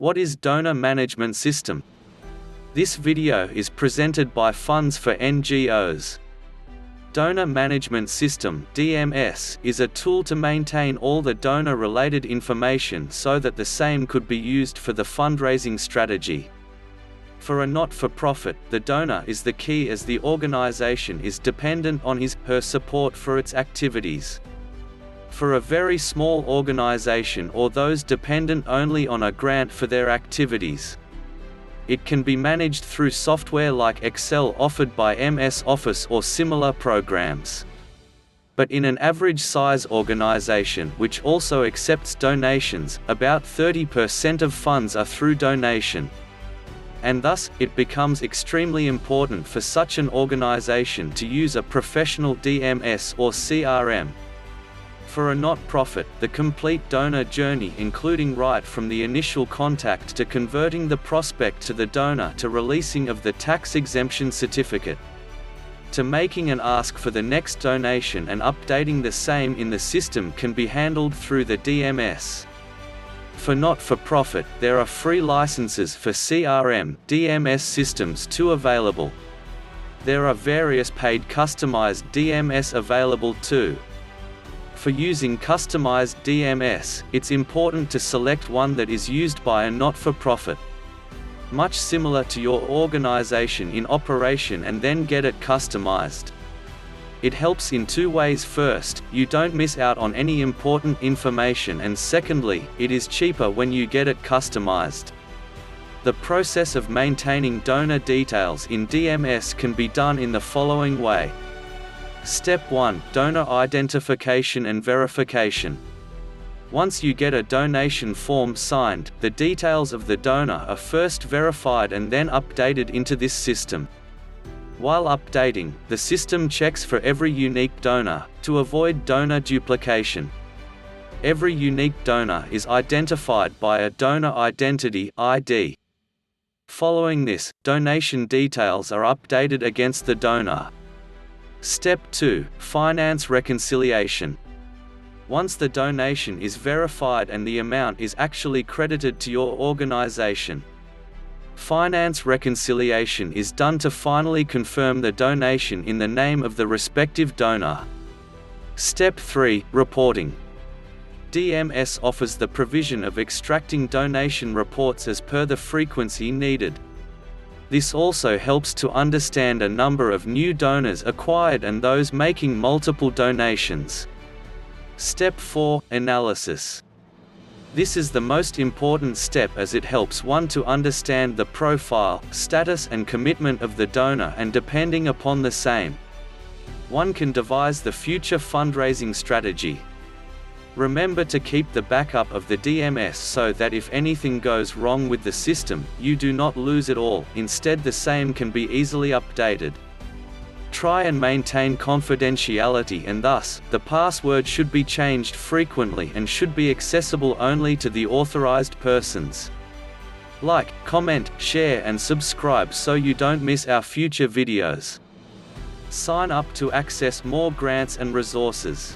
What is Donor Management System? This video is presented by Funds for NGOs. Donor Management System (DMS) is a tool to maintain all the donor-related information so that the same could be used for the fundraising strategy. For a not-for-profit, the donor is the key as the organization is dependent on his/her support for its activities. For a very small organization or those dependent only on a grant for their activities, it can be managed through software like Excel offered by MS Office or similar programs. But in an average-size organization which also accepts donations, about 30% of funds are through donation. And thus, it becomes extremely important for such an organization to use a professional DMS or CRM. For a not-profit, the complete donor journey including right from the initial contact to converting the prospect to the donor to releasing of the tax exemption certificate, to making an ask for the next donation and updating the same in the system can be handled through the DMS. For not-for-profit, there are free licenses for CRM, DMS systems too available. There are various paid customized DMS available too. For using customized DMS, it's important to select one that is used by a not-for-profit, much similar to your organization in operation, and then get it customized. It helps in two ways. First, you don't miss out on any important information, and secondly, it is cheaper when you get it customized. The process of maintaining donor details in DMS can be done in the following way. Step 1. Donor identification and verification. Once you get a donation form signed, the details of the donor are first verified and then updated into this system. While updating, the system checks for every unique donor, to avoid donor duplication. Every unique donor is identified by a donor identity (ID). Following this, donation details are updated against the donor. Step 2. Finance reconciliation. Once the donation is verified and the amount is actually credited to your organization, finance reconciliation is done to finally confirm the donation in the name of the respective donor. Step 3. Reporting. DMS offers the provision of extracting donation reports as per the frequency needed. This also helps to understand a number of new donors acquired and those making multiple donations. Step 4. Analysis. This is the most important step as it helps one to understand the profile, status and commitment of the donor, and depending upon the same, one can devise the future fundraising strategy. Remember to keep the backup of the DMS so that if anything goes wrong with the system, you do not lose it all. Instead, the same can be easily updated. Try and maintain confidentiality, and thus, the password should be changed frequently and should be accessible only to the authorized persons. Like, comment, share and subscribe so you don't miss our future videos. Sign up to access more grants and resources.